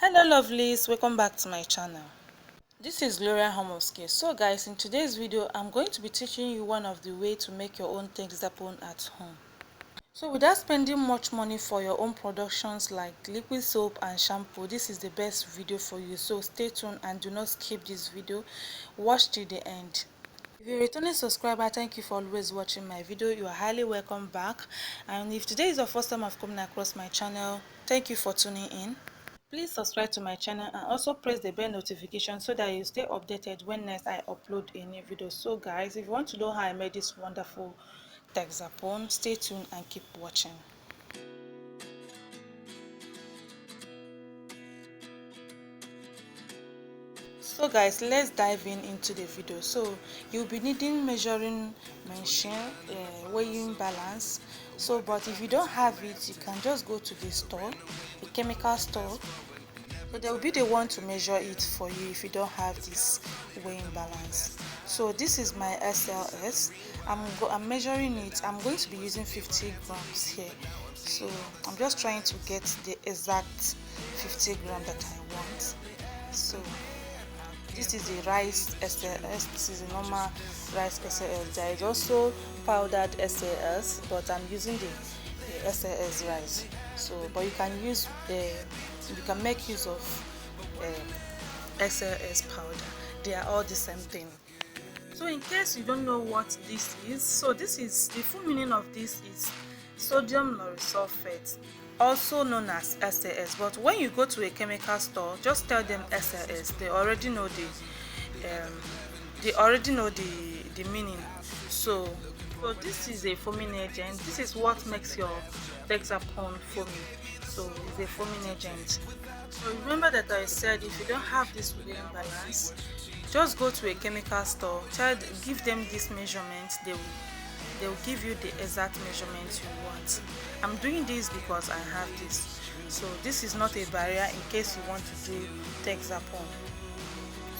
Hello lovelies, welcome back to my channel. This is Laurel Home Skill. So guys, in today's video I'm going to be teaching you one of the way to make your own Texapon at home. So without spending much money for your own productions like liquid soap and shampoo, this is the best video for you. So stay tuned and do not skip this video. Watch till the end. If you're a returning subscriber, thank you for always watching my video. You are highly welcome back. And if today is the first time I've come across my channel, thank you for tuning in. Please subscribe to my channel and also press the bell notification so that you stay updated when next I upload a new video. So guys, if you want to know how I made this wonderful Texapon, stay tuned and keep watching. So guys, let's dive into the video. So you'll be needing measuring machine, weighing balance. So but if you don't have it, you can just go to the store, the chemical store. So they will be the one to measure it for you if you don't have this weighing balance. So this is my SLS. I'm measuring it. I'm going to be using 50 grams here. So I'm just trying to get the exact 50 grams that I want. So this is the rice SLS. This is a normal rice SLS. There is also powdered SLS, but I'm using the SLS rice. So but you can use you can make use of SLS powder. They are all the same thing. So in case you don't know what this is, so this is the full meaning of this is sodium lauryl sulphate, also known as SLS. But when you go to a chemical store, just tell them SLS. They already know the meaning. So this is a foaming agent. This is what makes your Texapon foamy. So it's a foaming agent. So remember that I said if you don't have this weighing balance, just go to a chemical store, give them this measurement. They will give you the exact measurement you want. I'm doing this because I have this. So this is not a barrier in case you want to do Texapon.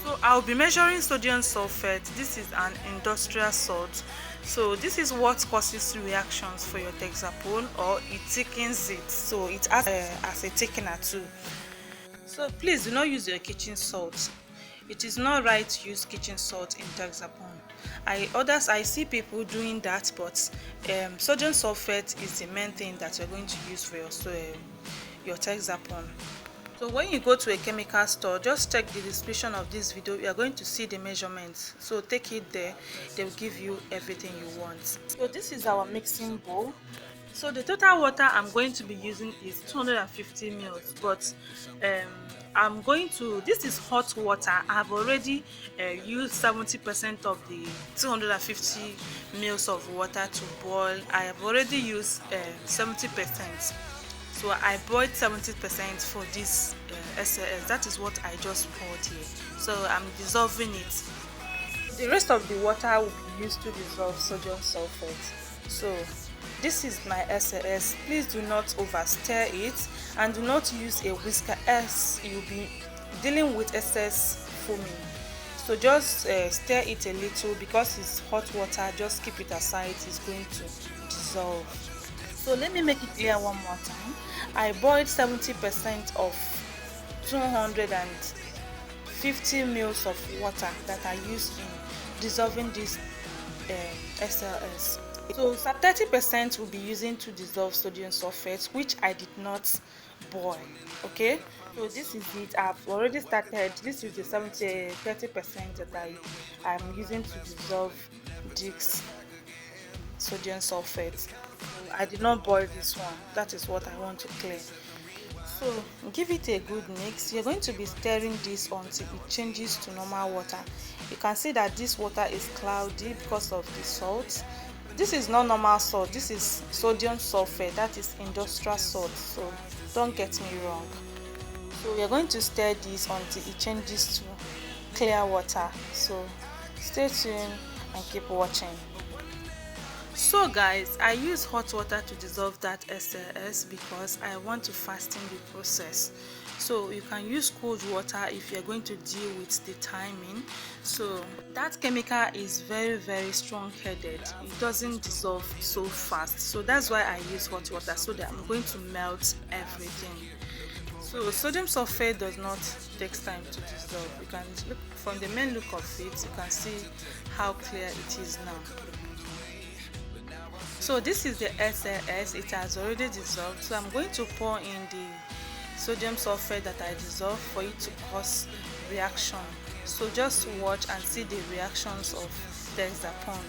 So I'll be measuring sodium sulphate. This is an industrial salt. So this is what causes reactions for your Texapon, or it thickens it. So it acts as a thickener too. So please do not use your kitchen salt. It is not right to use kitchen salt in Texapon. I see people doing that, but sodium sulphate is the main thing that you're going to use for your Texapon. So when you go to a chemical store, just check the description of this video. You are going to see the measurements. So take it there. They will give you everything you want. So this is our mixing bowl. So the total water I'm going to be using is 250 ml. But this is hot water. I've already used 70% of the 250 ml of water to boil. I have already used 70%. So I boiled 70% for this SLS. That is what I just poured here. So I'm dissolving it. The rest of the water will be used to dissolve sodium sulphate. So this is my SLS. Please do not over stir it, and do not use a whisker else you'll be dealing with excess foaming. So just stir it a little because it's hot water. Just keep it aside. It's going to dissolve. So let me make it clear one more time. I boiled 70% of 250 ml of water that I used in dissolving this SLS. So 30% will be using to dissolve sodium sulphate, which I did not boil. Okay, so this is it. I've already started. This is the 30% that I'm using to dissolve this sodium sulphate. I did not boil this one. That is what I want to clear. So give it a good mix. You're going to be stirring this until it changes to normal water. You can see that this water is cloudy because of the salt. This is not normal salt. This is sodium sulphate. That is industrial salt. So don't get me wrong. So you're going to stir this until it changes to clear water. So stay tuned and keep watching. So guys, I use hot water to dissolve that SLS because I want to fasten the process. So you can use cold water if you're going to deal with the timing. So that chemical is very strong-headed. It doesn't dissolve so fast. So that's why I use hot water, so that I'm going to melt everything. So sodium sulphate does not take time to dissolve. You can look from the main look of it, you can see how clear it is now. So this is the SLS, it has already dissolved. So I'm going to pour in the sodium sulphate that I dissolved for it to cause reaction. So just watch and see the reactions of Texapon.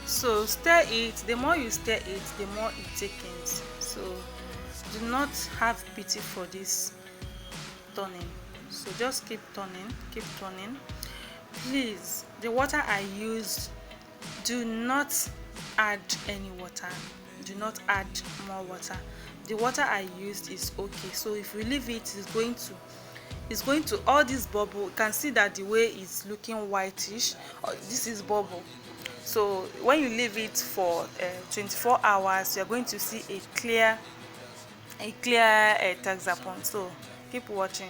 So stir it, the more you stir it, the more it thickens. So do not have pity for this turning. So just keep turning, keep turning. Please, the water I used, do not add any water, do not add more water. The water I used is okay. So if we leave it, it's going to all this bubble. You can see that the way it's looking whitish. This is bubble. So when you leave it for 24 hours, you're going to see a clear Texapon. So keep watching.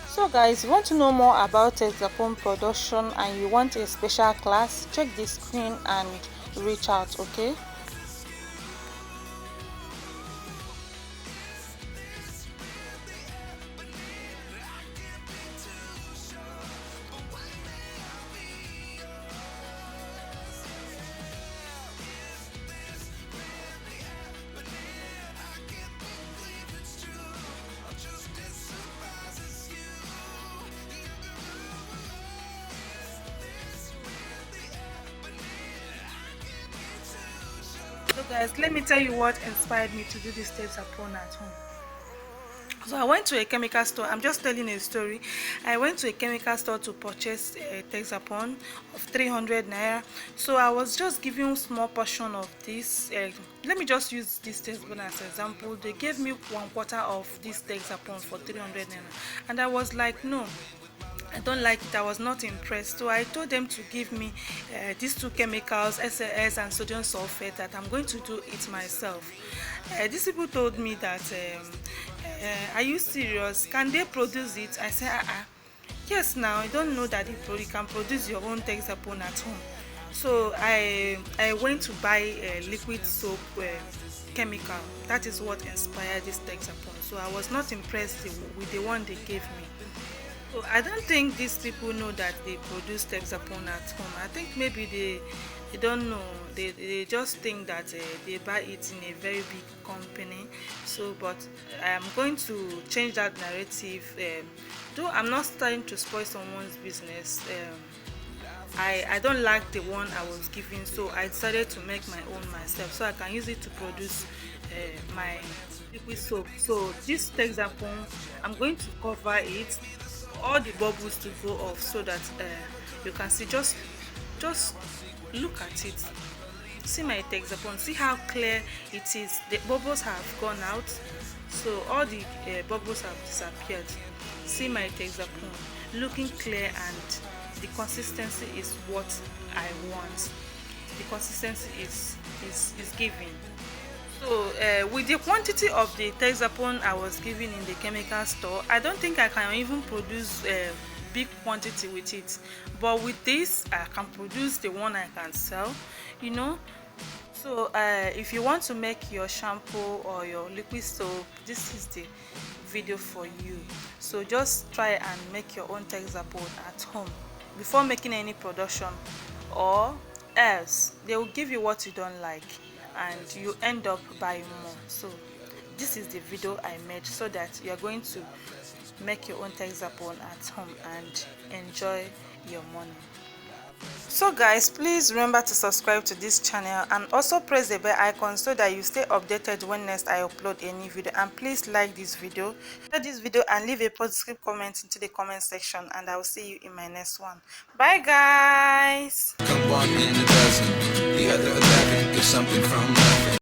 So guys, if you want to know more about Texapon production and you want a special class, check the screen and reach out, okay? So guys, let me tell you what inspired me to do this Texapon at home. So I went to a chemical store. I'm just telling a story. I went to a chemical store to purchase a Texapon of 300 naira. So I was just giving small portion of this. Let me just use this Texapon as an example. They gave me 1/4 of this Texapon for 300 naira, and I was like, no, I don't like it. I was not impressed. So I told them to give me these two chemicals, SLES and sodium sulphate, that I'm going to do it myself. These people told me that, are you serious? Can they produce it? I said, yes, now I don't know that you can produce your own Texapon at home. So I went to buy a liquid soap chemical. That is what inspired this Texapon. So I was not impressed with the one they gave me. So I don't think these people know that they produce Texapon at home. I think maybe they don't know. They just think that they buy it in a very big company. So, but I'm going to change that narrative. Though I'm not starting to spoil someone's business. I don't like the one I was given, so I decided to make my own myself, so I can use it to produce my liquid soap. So this Texapon, I'm going to cover it, all the bubbles to go off, so that you can see. Just look at it. See my Texapon, see how clear it is. The bubbles have gone out, so all the bubbles have disappeared. See my Texapon looking clear, and the consistency is what I want. The consistency is given. So with the quantity of the Texapon I was given in the chemical store, I don't think I can even produce a big quantity with it. But with this, I can produce the one I can sell, you know. So if you want to make your shampoo or your liquid soap, this is the video for you. So just try and make your own Texapon at home before making any production, or else they will give you what you don't like and you end up buying more. So this is the video I made, so that you're going to make your own Texapon at home and enjoy your money. So guys, please remember to subscribe to this channel and also press the bell icon so that you stay updated when next I upload a new video. And please like this video, share this video, and leave a positive comment into the comment section, and I will see you in my next one. Bye guys. Come one in a dozen, the other 11 get something from nothing.